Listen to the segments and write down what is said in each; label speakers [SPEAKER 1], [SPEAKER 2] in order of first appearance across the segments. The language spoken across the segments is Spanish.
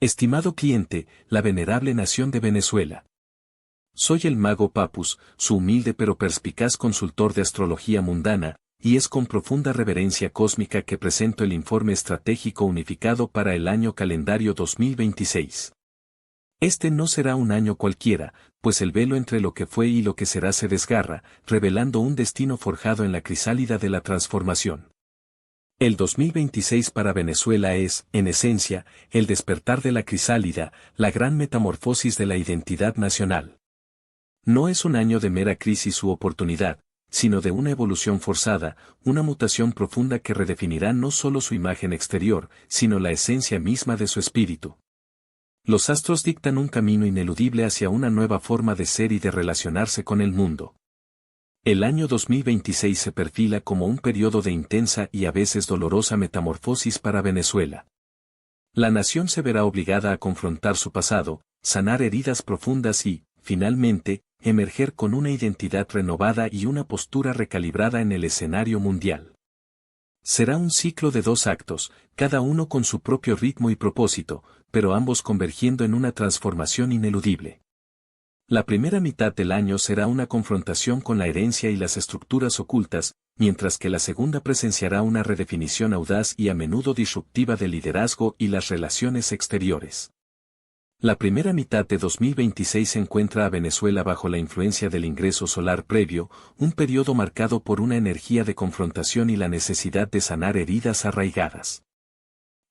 [SPEAKER 1] Estimado cliente, la venerable nación de Venezuela. Soy el mago Papus, su humilde pero perspicaz consultor de astrología mundana, y es con profunda reverencia cósmica que presento el informe estratégico unificado para el año calendario 2026. Este no será un año cualquiera, pues el velo entre lo que fue y lo que será se desgarra, revelando un destino forjado en la crisálida de la transformación. El 2026 para Venezuela es, en esencia, el despertar de la crisálida, la gran metamorfosis de la identidad nacional. No es un año de mera crisis u oportunidad, sino de una evolución forzada, una mutación profunda que redefinirá no solo su imagen exterior, sino la esencia misma de su espíritu. Los astros dictan un camino ineludible hacia una nueva forma de ser y de relacionarse con el mundo. El año 2026 se perfila como un periodo de intensa y a veces dolorosa metamorfosis para Venezuela. La nación se verá obligada a confrontar su pasado, sanar heridas profundas y, finalmente, emerger con una identidad renovada y una postura recalibrada en el escenario mundial. Será un ciclo de 2 actos, cada uno con su propio ritmo y propósito, pero ambos convergiendo en una transformación ineludible. La primera mitad del año será una confrontación con la herencia y las estructuras ocultas, mientras que la segunda presenciará una redefinición audaz y a menudo disruptiva del liderazgo y las relaciones exteriores. La primera mitad de 2026 se encuentra a Venezuela bajo la influencia del ingreso solar previo, un periodo marcado por una energía de confrontación y la necesidad de sanar heridas arraigadas.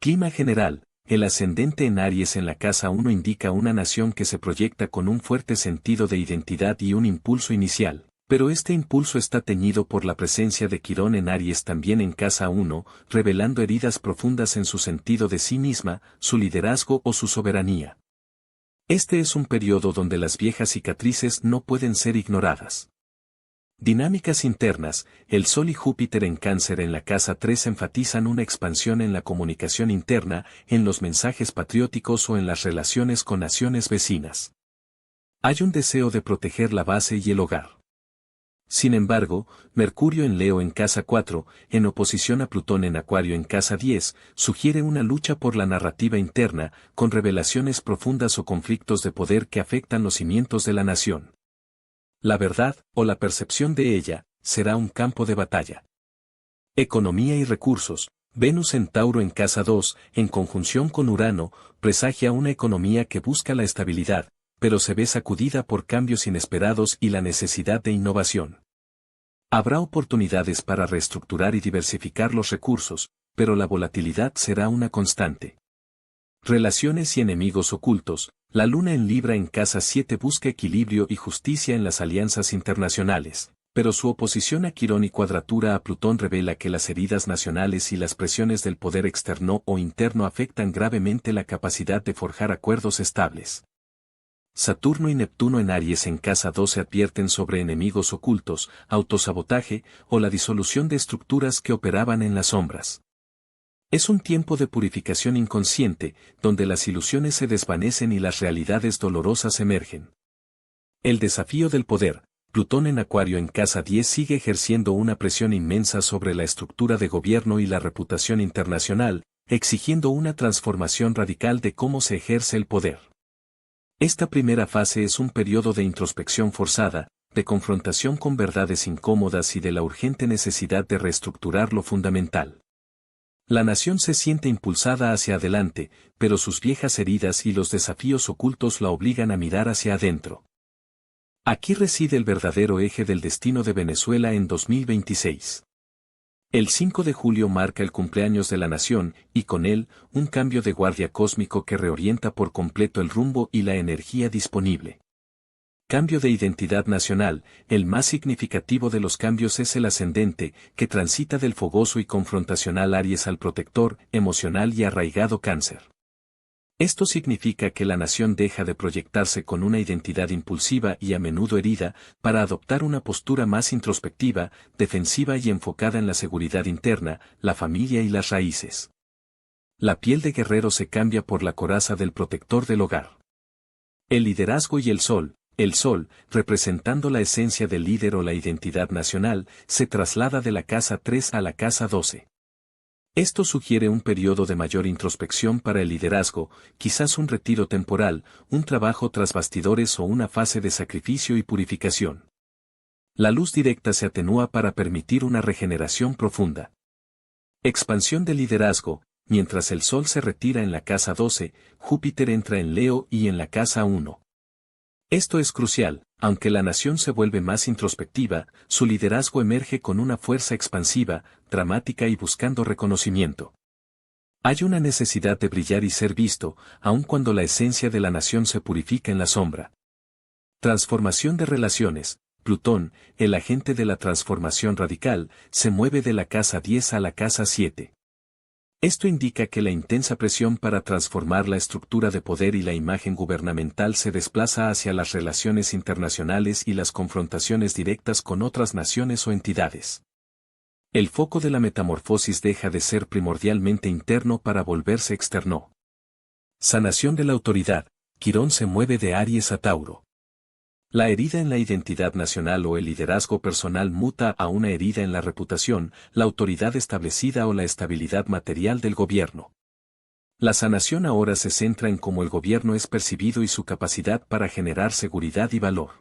[SPEAKER 1] Clima general. El ascendente en Aries en la casa 1 indica una nación que se proyecta con un fuerte sentido de identidad y un impulso inicial, pero este impulso está teñido por la presencia de Quirón en Aries también en casa 1, revelando heridas profundas en su sentido de sí misma, su liderazgo o su soberanía. Este es un periodo donde las viejas cicatrices no pueden ser ignoradas. Dinámicas internas, el Sol y Júpiter en Cáncer en la casa 3 enfatizan una expansión en la comunicación interna, en los mensajes patrióticos o en las relaciones con naciones vecinas. Hay un deseo de proteger la base y el hogar. Sin embargo, Mercurio en Leo en casa 4, en oposición a Plutón en Acuario en casa 10, sugiere una lucha por la narrativa interna, con revelaciones profundas o conflictos de poder que afectan los cimientos de la nación. La verdad, o la percepción de ella, será un campo de batalla. Economía y recursos. Venus en Tauro en casa 2, en conjunción con Urano, presagia una economía que busca la estabilidad, pero se ve sacudida por cambios inesperados y la necesidad de innovación. Habrá oportunidades para reestructurar y diversificar los recursos, pero la volatilidad será una constante. Relaciones y enemigos ocultos. La luna en Libra en casa 7 busca equilibrio y justicia en las alianzas internacionales, pero su oposición a Quirón y cuadratura a Plutón revela que las heridas nacionales y las presiones del poder externo o interno afectan gravemente la capacidad de forjar acuerdos estables. Saturno y Neptuno en Aries en casa 12 advierten sobre enemigos ocultos, autosabotaje o la disolución de estructuras que operaban en las sombras. Es un tiempo de purificación inconsciente, donde las ilusiones se desvanecen y las realidades dolorosas emergen. El desafío del poder. Plutón en Acuario en casa 10 sigue ejerciendo una presión inmensa sobre la estructura de gobierno y la reputación internacional, exigiendo una transformación radical de cómo se ejerce el poder. Esta primera fase es un periodo de introspección forzada, de confrontación con verdades incómodas y de la urgente necesidad de reestructurar lo fundamental. La nación se siente impulsada hacia adelante, pero sus viejas heridas y los desafíos ocultos la obligan a mirar hacia adentro. Aquí reside el verdadero eje del destino de Venezuela en 2026. El 5 de julio marca el cumpleaños de la nación, y con él, un cambio de guardia cósmico que reorienta por completo el rumbo y la energía disponible. Cambio de identidad nacional. El más significativo de los cambios es el ascendente, que transita del fogoso y confrontacional Aries al protector, emocional y arraigado Cáncer. Esto significa que la nación deja de proyectarse con una identidad impulsiva y a menudo herida, para adoptar una postura más introspectiva, defensiva y enfocada en la seguridad interna, la familia y las raíces. La piel de guerrero se cambia por la coraza del protector del hogar. El liderazgo y el sol, representando la esencia del líder o la identidad nacional, se traslada de la casa 3 a la casa 12. Esto sugiere un periodo de mayor introspección para el liderazgo, quizás un retiro temporal, un trabajo tras bastidores o una fase de sacrificio y purificación. La luz directa se atenúa para permitir una regeneración profunda. Expansión del liderazgo. Mientras el Sol se retira en la casa 12, Júpiter entra en Leo y en la casa 1. Esto es crucial, aunque la nación se vuelve más introspectiva, su liderazgo emerge con una fuerza expansiva, dramática y buscando reconocimiento. Hay una necesidad de brillar y ser visto, aun cuando la esencia de la nación se purifica en la sombra. Transformación de relaciones. Plutón, el agente de la transformación radical, se mueve de la casa 10 a la casa 7. Esto indica que la intensa presión para transformar la estructura de poder y la imagen gubernamental se desplaza hacia las relaciones internacionales y las confrontaciones directas con otras naciones o entidades. El foco de la metamorfosis deja de ser primordialmente interno para volverse externo. Sanación de la autoridad. Quirón se mueve de Aries a Tauro. La herida en la identidad nacional o el liderazgo personal muta a una herida en la reputación, la autoridad establecida o la estabilidad material del gobierno. La sanación ahora se centra en cómo el gobierno es percibido y su capacidad para generar seguridad y valor.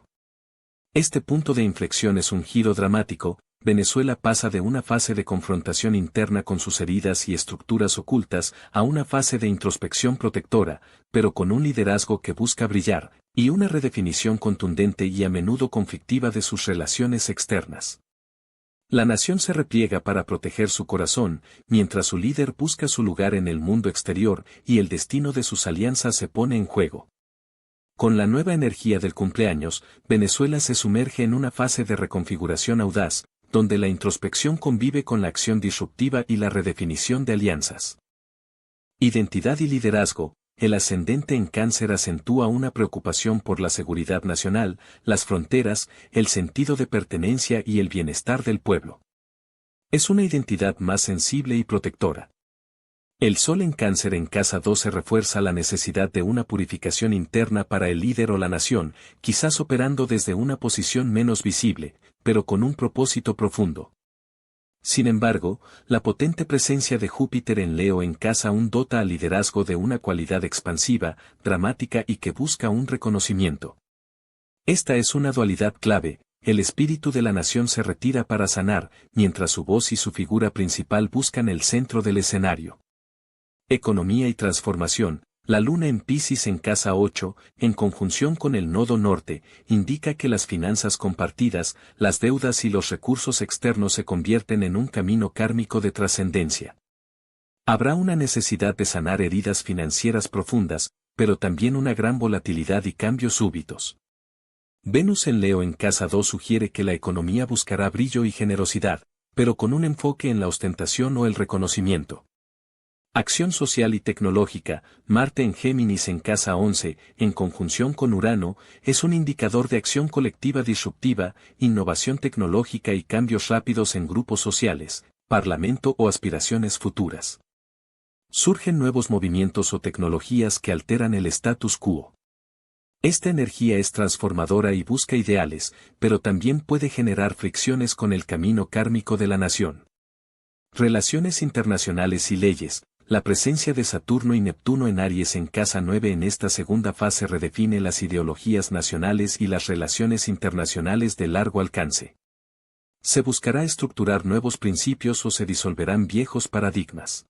[SPEAKER 1] Este punto de inflexión es un giro dramático. Venezuela pasa de una fase de confrontación interna con sus heridas y estructuras ocultas a una fase de introspección protectora, pero con un liderazgo que busca brillar, y una redefinición contundente y a menudo conflictiva de sus relaciones externas. La nación se repliega para proteger su corazón, mientras su líder busca su lugar en el mundo exterior y el destino de sus alianzas se pone en juego. Con la nueva energía del cumpleaños, Venezuela se sumerge en una fase de reconfiguración audaz, donde la introspección convive con la acción disruptiva y la redefinición de alianzas. Identidad y liderazgo. El ascendente en Cáncer acentúa una preocupación por la seguridad nacional, las fronteras, el sentido de pertenencia y el bienestar del pueblo. Es una identidad más sensible y protectora. El Sol en Cáncer en casa 12 refuerza la necesidad de una purificación interna para el líder o la nación, quizás operando desde una posición menos visible, pero con un propósito profundo. Sin embargo, la potente presencia de Júpiter en Leo en casa 1 dota al liderazgo de una cualidad expansiva, dramática y que busca un reconocimiento. Esta es una dualidad clave. El espíritu de la nación se retira para sanar, mientras su voz y su figura principal buscan el centro del escenario. Economía y transformación. La luna en Piscis en casa 8, en conjunción con el nodo norte, indica que las finanzas compartidas, las deudas y los recursos externos se convierten en un camino kármico de trascendencia. Habrá una necesidad de sanar heridas financieras profundas, pero también una gran volatilidad y cambios súbitos. Venus en Leo en casa 2 sugiere que la economía buscará brillo y generosidad, pero con un enfoque en la ostentación o el reconocimiento. Acción social y tecnológica. Marte en Géminis en casa 11, en conjunción con Urano, es un indicador de acción colectiva disruptiva, innovación tecnológica y cambios rápidos en grupos sociales, parlamento o aspiraciones futuras. Surgen nuevos movimientos o tecnologías que alteran el status quo. Esta energía es transformadora y busca ideales, pero también puede generar fricciones con el camino kármico de la nación. Relaciones internacionales y leyes. La presencia de Saturno y Neptuno en Aries en casa 9 en esta segunda fase redefine las ideologías nacionales y las relaciones internacionales de largo alcance. Se buscará estructurar nuevos principios o se disolverán viejos paradigmas.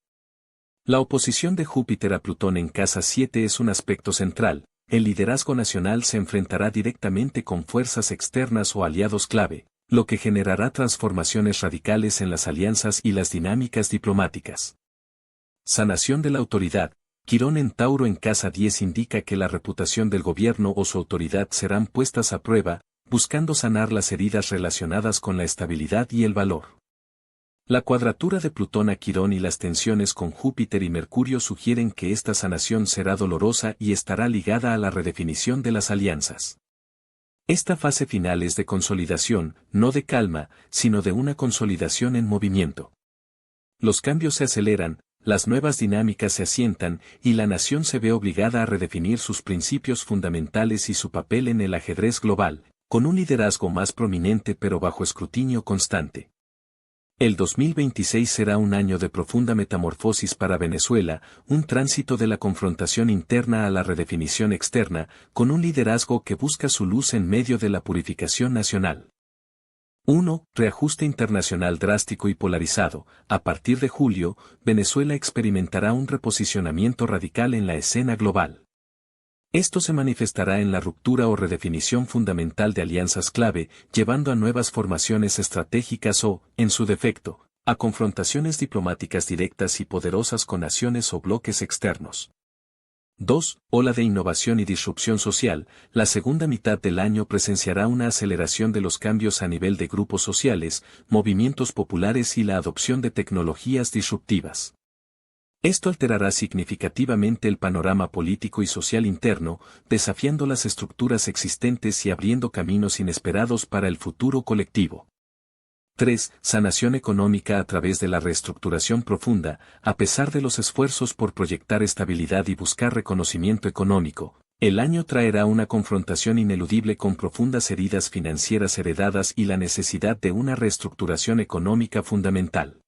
[SPEAKER 1] La oposición de Júpiter a Plutón en casa 7 es un aspecto central. El liderazgo nacional se enfrentará directamente con fuerzas externas o aliados clave, lo que generará transformaciones radicales en las alianzas y las dinámicas diplomáticas. Sanación de la autoridad. Quirón en Tauro en casa 10 indica que la reputación del gobierno o su autoridad serán puestas a prueba, buscando sanar las heridas relacionadas con la estabilidad y el valor. La cuadratura de Plutón a Quirón y las tensiones con Júpiter y Mercurio sugieren que esta sanación será dolorosa y estará ligada a la redefinición de las alianzas. Esta fase final es de consolidación, no de calma, sino de una consolidación en movimiento. Los cambios se aceleran, las nuevas dinámicas se asientan y la nación se ve obligada a redefinir sus principios fundamentales y su papel en el ajedrez global, con un liderazgo más prominente pero bajo escrutinio constante. El 2026 será un año de profunda metamorfosis para Venezuela, un tránsito de la confrontación interna a la redefinición externa, con un liderazgo que busca su luz en medio de la purificación nacional. 1. Reajuste internacional drástico y polarizado. A partir de julio, Venezuela experimentará un reposicionamiento radical en la escena global. Esto se manifestará en la ruptura o redefinición fundamental de alianzas clave, llevando a nuevas formaciones estratégicas o, en su defecto, a confrontaciones diplomáticas directas y poderosas con naciones o bloques externos. 2. Ola de innovación y disrupción social. La segunda mitad del año presenciará una aceleración de los cambios a nivel de grupos sociales, movimientos populares y la adopción de tecnologías disruptivas. Esto alterará significativamente el panorama político y social interno, desafiando las estructuras existentes y abriendo caminos inesperados para el futuro colectivo. 3. Sanación económica a través de la reestructuración profunda. A pesar de los esfuerzos por proyectar estabilidad y buscar reconocimiento económico, el año traerá una confrontación ineludible con profundas heridas financieras heredadas y la necesidad de una reestructuración económica fundamental.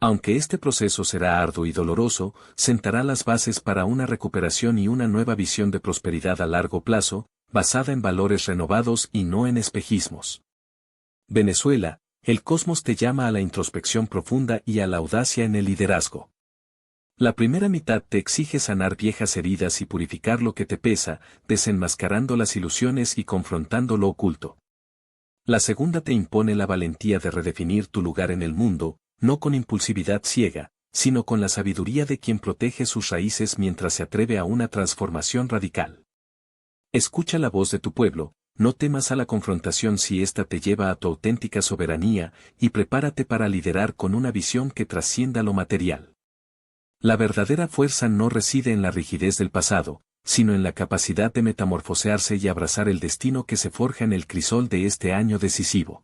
[SPEAKER 1] Aunque este proceso será arduo y doloroso, sentará las bases para una recuperación y una nueva visión de prosperidad a largo plazo, basada en valores renovados y no en espejismos. Venezuela, el cosmos te llama a la introspección profunda y a la audacia en el liderazgo. La primera mitad te exige sanar viejas heridas y purificar lo que te pesa, desenmascarando las ilusiones y confrontando lo oculto. La segunda te impone la valentía de redefinir tu lugar en el mundo, no con impulsividad ciega, sino con la sabiduría de quien protege sus raíces mientras se atreve a una transformación radical. Escucha la voz de tu pueblo. No temas a la confrontación si ésta te lleva a tu auténtica soberanía, y prepárate para liderar con una visión que trascienda lo material. La verdadera fuerza no reside en la rigidez del pasado, sino en la capacidad de metamorfosearse y abrazar el destino que se forja en el crisol de este año decisivo.